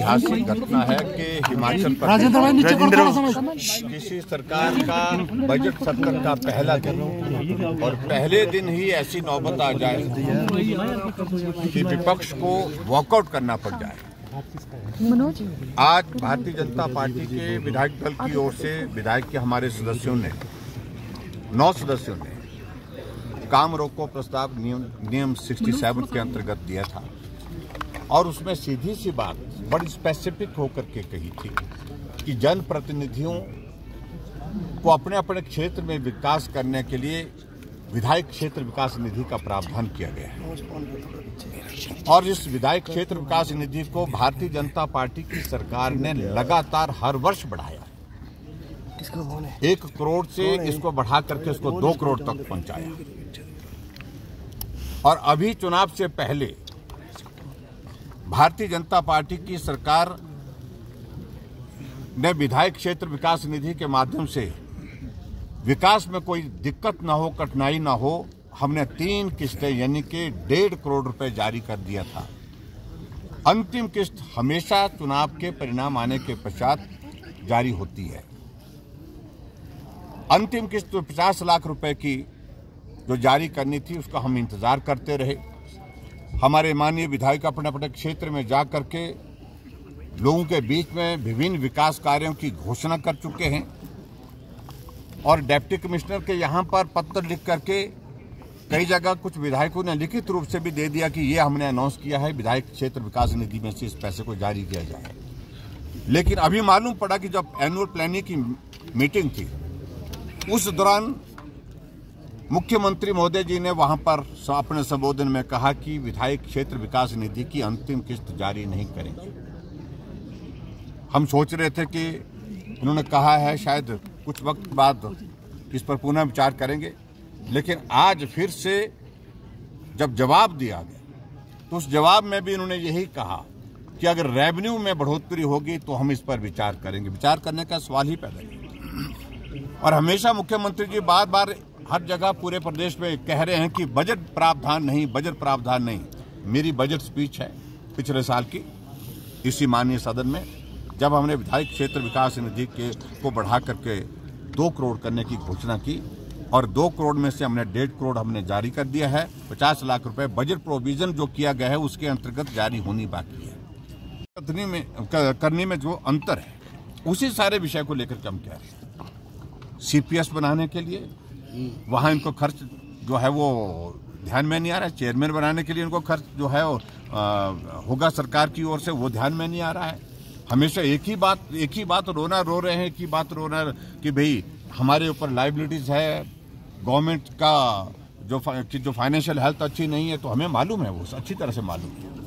ऐतिहासिक घटना है कि हिमाचल प्रदेश किसी सरकार का बजट सत्र का पहला दिन और पहले दिन ही ऐसी नौबत आ जाए कि विपक्ष को वॉकआउट करना पड़ जाए। आज भारतीय जनता पार्टी के विधायक दल की ओर से विधायक के हमारे सदस्यों ने 9 सदस्यों ने काम रोको प्रस्ताव नियम 67 के अंतर्गत दिया था और उसमें सीधी सी बात बड़ी स्पेसिफिक होकर के कही थी कि जनप्रतिनिधियों को अपने अपने क्षेत्र में विकास करने के लिए विधायक क्षेत्र विकास निधि का प्रावधान किया गया है और इस विधायक क्षेत्र विकास निधि को भारतीय जनता पार्टी की सरकार ने लगातार हर वर्ष बढ़ाया। 1 करोड़ से इसको बढ़ा करके इसको 2 करोड़ तक पहुंचाया और अभी चुनाव से पहले भारतीय जनता पार्टी की सरकार ने विधायक क्षेत्र विकास निधि के माध्यम से विकास में कोई दिक्कत ना हो, कठिनाई ना हो, हमने 3 किस्तें यानी कि 1.5 करोड़ रुपए जारी कर दिया था। अंतिम किस्त हमेशा चुनाव के परिणाम आने के पश्चात जारी होती है। अंतिम किस्त तो 50 लाख रुपए की जो जारी करनी थी उसका हम इंतजार करते रहे। हमारे माननीय विधायक अपने अपने क्षेत्र में जा करके लोगों के बीच में विभिन्न विकास कार्यों की घोषणा कर चुके हैं और डिप्टी कमिश्नर के यहाँ पर पत्र लिख करके कई जगह कुछ विधायकों ने लिखित रूप से भी दे दिया कि ये हमने अनाउंस किया है विधायक क्षेत्र विकास निधि में से इस पैसे को जारी किया जाए। लेकिन अभी मालूम पड़ा कि जब एनुअल प्लानिंग की मीटिंग थी उस दौरान मुख्यमंत्री महोदय जी ने वहां पर अपने संबोधन में कहा कि विधायक क्षेत्र विकास निधि की अंतिम किस्त जारी नहीं करेंगे। हम सोच रहे थे कि उन्होंने कहा है शायद कुछ वक्त बाद इस पर पुनः विचार करेंगे, लेकिन आज फिर से जब जवाब दिया गया तो उस जवाब में भी उन्होंने यही कहा कि अगर रेवेन्यू में बढ़ोतरी होगी तो हम इस पर विचार करेंगे। विचार करने का सवाल ही पैदा नहीं। और हमेशा मुख्यमंत्री जी बार बार हर जगह पूरे प्रदेश में कह रहे हैं कि बजट प्रावधान नहीं, बजट प्रावधान नहीं। मेरी बजट स्पीच है पिछले साल की इसी माननीय सदन में, जब हमने विधायक क्षेत्र विकास निधि को बढ़ा करके 2 करोड़ करने की घोषणा की और 2 करोड़ में से हमने 1.5 करोड़ हमने जारी कर दिया है। 50 लाख रुपए बजट प्रोविजन जो किया गया है उसके अंतर्गत जारी होनी बाकी है। करने में जो अंतर है उसी सारे विषय को लेकर के हम कह रहे हैं। CPS बनाने के लिए वहाँ इनको खर्च जो है वो ध्यान में नहीं आ रहा है। चेयरमैन बनाने के लिए इनको खर्च जो है वो होगा सरकार की ओर से, वो ध्यान में नहीं आ रहा है। हमेशा एक ही बात रोना रो रहे हैं, एक ही बात रोना कि भाई हमारे ऊपर लाइबिलिटीज है, गवर्नमेंट का जो फाइनेंशियल हेल्थ अच्छी नहीं है। तो हमें मालूम है, वो अच्छी तरह से मालूम है।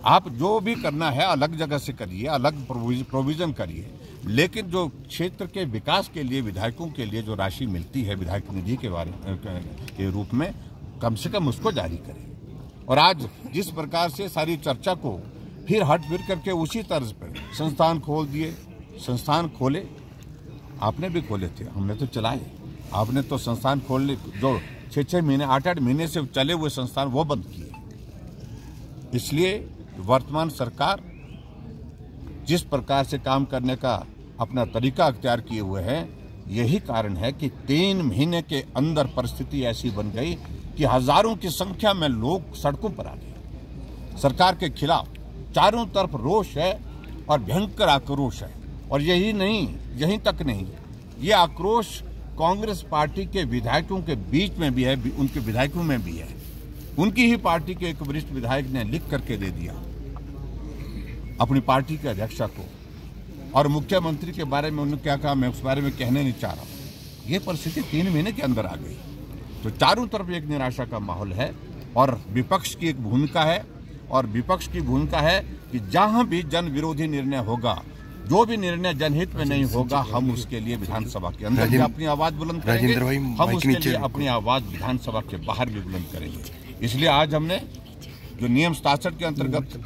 आप जो भी करना है अलग जगह से करिए, अलग प्रोविजन करिए, लेकिन जो क्षेत्र के विकास के लिए विधायकों के लिए जो राशि मिलती है विधायक निधि के रूप में, कम से कम उसको जारी करें। और आज जिस प्रकार से सारी चर्चा को फिर हट फिर करके उसी तर्ज पर संस्थान खोल दिए, संस्थान खोले, आपने भी खोले थे, हमने तो चलाए। आपने तो संस्थान खोलने जो 6-6 महीने 8-8 महीने से चले हुए संस्थान वो बंद किए। इसलिए वर्तमान सरकार जिस प्रकार से काम करने का अपना तरीका अख्तियार किए हुए हैं, यही कारण है कि 3 महीने के अंदर परिस्थिति ऐसी बन गई कि हजारों की संख्या में लोग सड़कों पर आ गए। सरकार के खिलाफ चारों तरफ रोष है और भयंकर आक्रोश है। और यहीं तक नहीं, ये आक्रोश कांग्रेस पार्टी के विधायकों के बीच में भी है, उनके विधायकों में भी है। उनकी ही पार्टी के एक वरिष्ठ विधायक ने लिख करके दे दिया अपनी पार्टी के अध्यक्षा को, और मुख्यमंत्री के बारे में उन्होंने क्या कहा मैं उस बारे में कहने नहीं चाह रहा। ये परिस्थिति 3 महीने के अंदर आ गई। तो चारों तरफ एक निराशा का माहौल है और विपक्ष की एक भूमिका है, और विपक्ष की भूमिका है कि जहां भी जन विरोधी निर्णय होगा, जो भी निर्णय जनहित में नहीं होगा, हम उसके लिए विधानसभा के अंदर भी अपनी आवाज बुलंद करेंगे, हम उसके लिए अपनी आवाज विधानसभा के बाहर भी बुलंद करेंगे। इसलिए आज हमने जो नियम 67 के अंतर्गत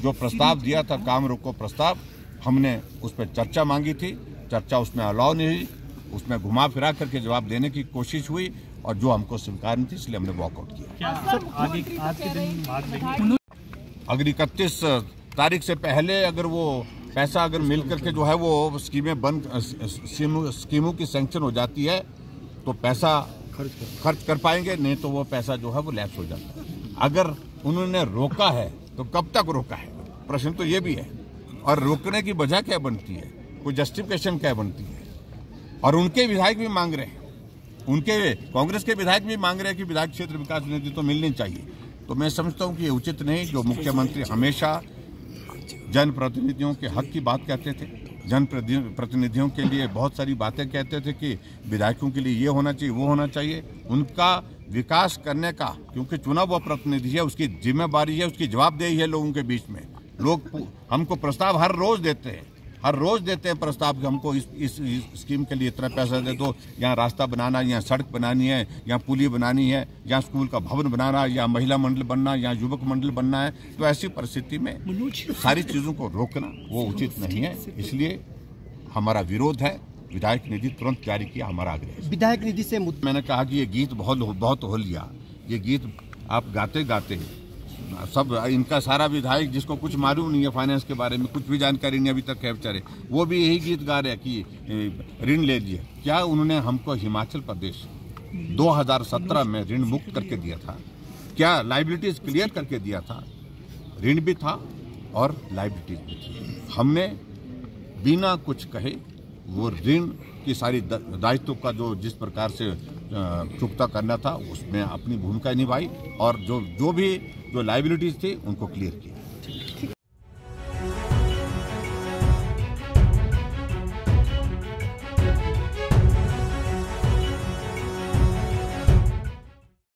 जो प्रस्ताव दिया था, काम रोको प्रस्ताव, हमने उस पर चर्चा मांगी थी। चर्चा उसमें अलाउ नहीं हुई, उसमें घुमा फिरा करके जवाब देने की कोशिश हुई और जो हमको स्वीकार नहीं थी, इसलिए हमने वॉकआउट किया। अगली 31 तारीख से पहले अगर वो पैसा अगर मिल करके जो है वो स्कीमों की सैंक्शन हो जाती है तो पैसा खर्च कर पाएंगे, नहीं तो वो पैसा जो है वो लैप्स हो जाता है। अगर उन्होंने रोका है तो कब तक रोका है, प्रश्न तो ये भी है। और रोकने की वजह क्या बनती है, कोई जस्टिफिकेशन क्या बनती है। और उनके विधायक भी मांग रहे हैं, उनके कांग्रेस के विधायक भी मांग रहे हैं कि विधायक क्षेत्र विकास निधि तो मिलनी चाहिए। तो मैं समझता हूं कि ये उचित नहीं। जो मुख्यमंत्री हमेशा जनप्रतिनिधियों के हक की बात कहते थे, जनप्रतिनिधियों के लिए बहुत सारी बातें कहते थे कि विधायकों के लिए ये होना चाहिए, वो होना चाहिए। उनका विकास करने का, क्योंकि चुना हुआ प्रतिनिधि है, उसकी जिम्मेदारी है, उसकी जवाबदेही है लोगों के बीच में। लोग हमको प्रस्ताव हर रोज देते हैं प्रस्ताव कि हमको इस स्कीम के लिए इतना पैसा दे दो, यहाँ रास्ता बनाना, यहाँ सड़क बनानी है, यहाँ पुली बनानी है, यहाँ स्कूल का भवन बनाना, या महिला मंडल बनना, यहाँ युवक मंडल बनना है। तो ऐसी परिस्थिति में सारी चीज़ों को रोकना वो उचित नहीं है। इसलिए हमारा विरोध है। विधायक निधि तुरंत जारी किया, हमारा आग्रह है। विधायक निधि से मैंने कहा कि ये गीत बहुत हो लिया। ये गीत आप गाते गाते सब, इनका सारा विधायक जिसको कुछ मालूम नहीं है फाइनेंस के बारे में, कुछ भी जानकारी नहीं अभी तक है बेचारे, वो भी यही गीत गा रहे हैं कि ऋण ले लिए। क्या उन्होंने हमको हिमाचल प्रदेश 2017 में ऋण मुक्त करके दिया था? क्या लाइबिलिटीज क्लियर करके दिया था? ऋण भी था और लाइबिलिटीज भी थी। हमने बिना कुछ कहे वो ऋण की सारी दायित्व का जो जिस प्रकार से चुकता करना था उसमें अपनी भूमिका निभाई और जो लाइबिलिटीज थी उनको क्लियर किया।